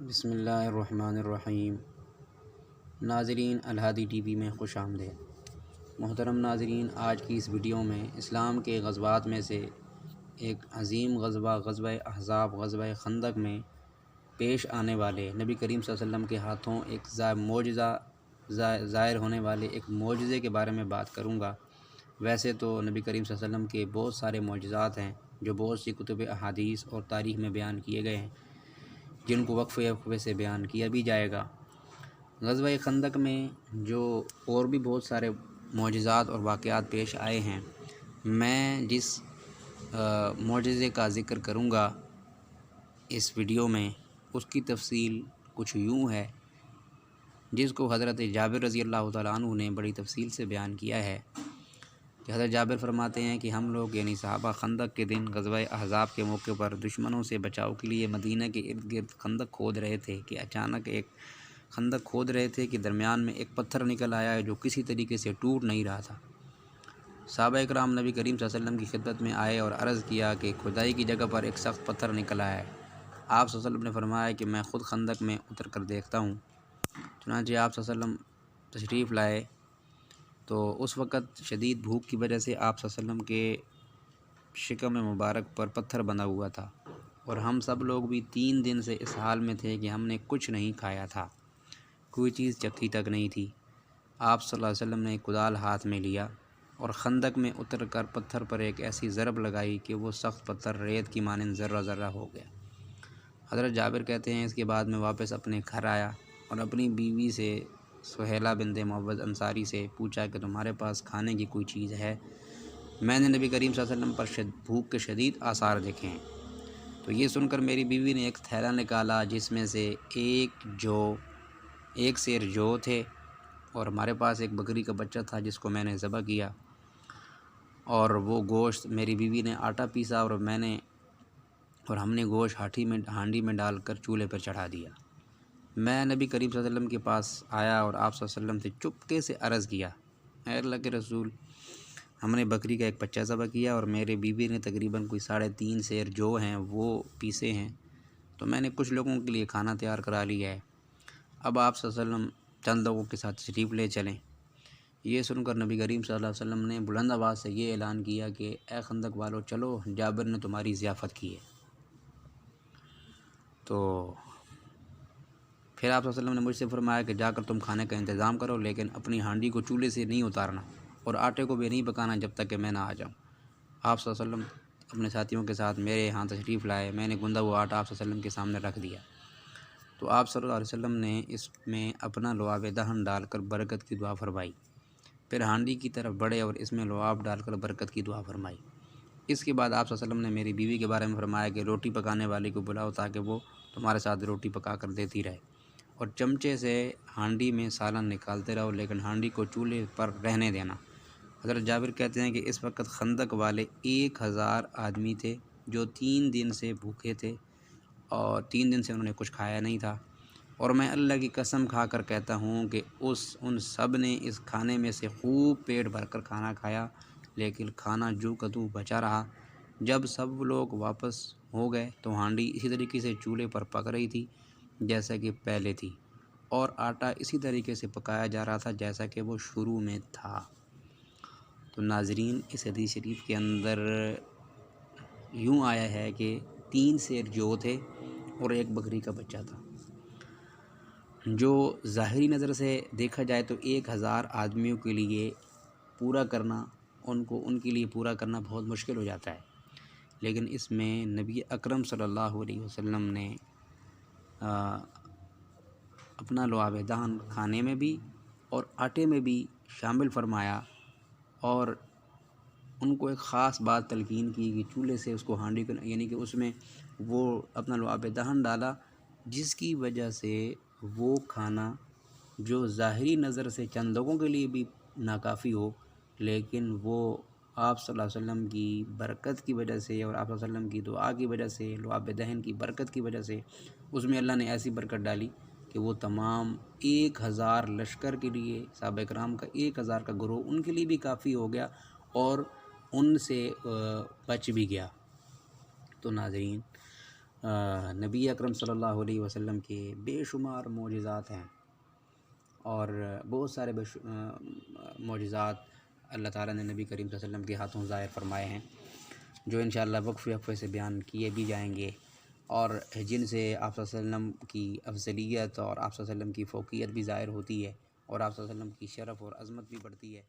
بسم اللہ الرحمن الرحیم۔ ناظرین، الہادی ٹی وی میں خوش آمدید۔ محترم ناظرین، آج کی اس ویڈیو میں اسلام کے غزوات میں سے ایک عظیم غزوہ، غزوہ احزاب، غزوہ خندق میں پیش آنے والے نبی کریم صلی اللہ علیہ وسلم کے ہاتھوں ایک معجزہ ظاہر ہونے والے ایک معجزے کے بارے میں بات کروں گا۔ ویسے تو نبی کریم صلی اللہ علیہ وسلم کے بہت سارے معجزات ہیں جو بہت سی کتب احادیث اور تاریخ میں بیان کیے گئے ہیں، جن کو وقفے سے بیان کیا بھی جائے گا۔ غزوہ خندق میں جو اور بھی بہت سارے معجزات اور واقعات پیش آئے ہیں، میں جس معجزے کا ذکر کروں گا اس ویڈیو میں، اس کی تفصیل کچھ یوں ہے، جس کو حضرت جابر رضی اللہ تعالیٰ عنہ نے بڑی تفصیل سے بیان کیا ہے کہ حضرت جابر فرماتے ہیں کہ ہم لوگ یعنی صحابہ خندق کے دن غزوہ احزاب کے موقع پر دشمنوں سے بچاؤ کے لیے مدینہ کے ارد گرد خندق کھود رہے تھے کہ اچانک ایک خندق کھود رہے تھے کہ درمیان میں ایک پتھر نکل آیا جو کسی طریقے سے ٹوٹ نہیں رہا تھا۔ صحابہ اکرام نبی کریم صلی اللہ علیہ وسلم کی خدمت میں آئے اور عرض کیا کہ کھدائی کی جگہ پر ایک سخت پتھر نکل آیا ہے۔ آپ صلی اللہ علیہ وسلم نے فرمایا کہ میں خود خندق میں اتر کر دیکھتا ہوں۔ چنانچہ آپ صلی اللہ علیہ وسلم تشریف لائے تو اس وقت شدید بھوک کی وجہ سے آپ صلی اللہ علیہ وسلم کے شکم مبارک پر پتھر بندھا ہوا تھا، اور ہم سب لوگ بھی 3 دن سے اس حال میں تھے کہ ہم نے کچھ نہیں کھایا تھا، کوئی چیز چکھی تک نہیں تھی۔ آپ صلی اللہ علیہ وسلم نے ایک کدال ہاتھ میں لیا اور خندق میں اتر کر پتھر پر ایک ایسی ضرب لگائی کہ وہ سخت پتھر ریت کی مانند ذرہ ذرہ ہو گیا۔ حضرت جابر کہتے ہیں اس کے بعد میں واپس اپنے گھر آیا اور اپنی بیوی سے سہیلہ بنت معوذ انصاری سے پوچھا کہ تمہارے پاس کھانے کی کوئی چیز ہے؟ میں نے نبی کریم صلی اللہ علیہ وسلم پر بھوک کے شدید آثار دیکھے ہیں۔ تو یہ سن کر میری بیوی نے ایک تھیلا نکالا جس میں سے ایک سیر جو تھے، اور ہمارے پاس ایک بکری کا بچہ تھا جس کو میں نے ذبح کیا، اور وہ گوشت میری بیوی نے آٹا پیسا اور ہم نے گوشت ہانڈی میں ڈال کر چولہے پر چڑھا دیا۔ میں نبی کریم صلی اللہ علیہ وسلم کے پاس آیا اور آپ صلی اللہ علیہ وسلم سے چپکے سے عرض کیا، اے اللہ کے رسول، ہم نے بکری کا ایک بچہ ذبح کیا اور میرے بیوی نے تقریباً کوئی 3.5 سیر جو ہیں وہ پیسے ہیں، تو میں نے کچھ لوگوں کے لیے کھانا تیار کرا لیا ہے۔ اب آپ صلی اللہ علیہ وسلم چند لوگوں کے ساتھ تشریف لے چلیں۔ یہ سن کر نبی کریم صلی اللہ علیہ وسلم نے بلند آواز سے یہ اعلان کیا کہ اے خندق والو، چلو، جابر نے تمہاری ضیافت کی ہے۔ تو پھر آپ صلی اللہ علیہ وسلم نے مجھ سے فرمایا کہ جا کر تم کھانے کا انتظام کرو، لیکن اپنی ہانڈی کو چولہے سے نہیں اتارنا اور آٹے کو بھی نہیں پکانا جب تک کہ میں نہ آ جاؤں۔ آپ صلی اللہ علیہ وسلم اپنے ساتھیوں کے ساتھ میرے یہاں تشریف لائے۔ میں نے گندا ہوا آٹا آپ صلی اللہ علیہ وسلم کے سامنے رکھ دیا، تو آپ صلی اللہ علیہ وسلم نے اس میں اپنا لعاب دہن ڈال کر برکت کی دعا فرمائی، پھر ہانڈی کی طرف بڑھے اور اس میں لعاب ڈال کر برکت کی دعا فرمائی۔ اس کے بعد آپ صلی اللہ علیہ وسلم نے میری بیوی کے بارے میں فرمایا کہ روٹی پکانے والی کو بلاؤ تاکہ وہ تمہارے ساتھ روٹی پکا کر دیتی رہے، اور چمچے سے ہانڈی میں سالن نکالتے رہو، لیکن ہانڈی کو چولہے پر رہنے دینا۔ حضرت جابر کہتے ہیں کہ اس وقت خندق والے 1000 آدمی تھے جو 3 دن سے بھوکے تھے، اور 3 دن سے انہوں نے کچھ کھایا نہیں تھا، اور میں اللہ کی قسم کھا کر کہتا ہوں کہ ان سب نے اس کھانے میں سے خوب پیٹ بھر کر کھانا کھایا، لیکن کھانا جو کا توں بچا رہا۔ جب سب لوگ واپس ہو گئے تو ہانڈی اسی طریقے سے چولہے پر پک رہی تھی جیسا کہ پہلے تھی، اور آٹا اسی طریقے سے پکایا جا رہا تھا جیسا کہ وہ شروع میں تھا۔ تو ناظرین، اس حدیث شریف کے اندر یوں آیا ہے کہ 3 سیر جو تھے اور ایک بکری کا بچہ تھا، جو ظاہری نظر سے دیکھا جائے تو 1000 آدمیوں کے لیے پورا کرنا ان کے لیے پورا کرنا بہت مشکل ہو جاتا ہے، لیکن اس میں نبی اکرم صلی اللہ علیہ وسلم نے اپنا لعاب دہن کھانے میں بھی اور آٹے میں بھی شامل فرمایا، اور ان کو ایک خاص بات تلقین کی کہ چولہے سے اس کو ہانڈی کو یعنی کہ اس میں وہ اپنا لعاب دہن ڈالا، جس کی وجہ سے وہ کھانا جو ظاہری نظر سے چند لوگوں کے لیے بھی ناکافی ہو، لیکن وہ آپ صلی اللہ علیہ وسلم کی برکت کی وجہ سے اور آپ صلی اللہ علیہ وسلم کی دعا کی وجہ سے، لعاب دہن کی برکت کی وجہ سے، اس میں اللہ نے ایسی برکت ڈالی کہ وہ تمام 1000 لشکر کے لیے، صحابہ اکرام کا 1000 کا گروہ ان کے لیے بھی کافی ہو گیا اور ان سے بچ بھی گیا۔ تو ناظرین، نبی اکرم صلی اللہ علیہ وسلم کے بے شمار معجزات ہیں، اور بہت سارے معجزات اللہ تعالیٰ نے نبی کریم صلی اللہ علیہ وسلم کے ہاتھوں ظاہر فرمائے ہیں، جو انشاءاللہ وقفے وقفے سے بیان کیے بھی جائیں گے، اور جن سے آپ صلی اللہ علیہ وسلم کی افضلیت اور آپ صلی اللہ علیہ وسلم کی فوقیت بھی ظاہر ہوتی ہے، اور آپ صلی اللہ علیہ وسلم کی شرف اور عظمت بھی بڑھتی ہے۔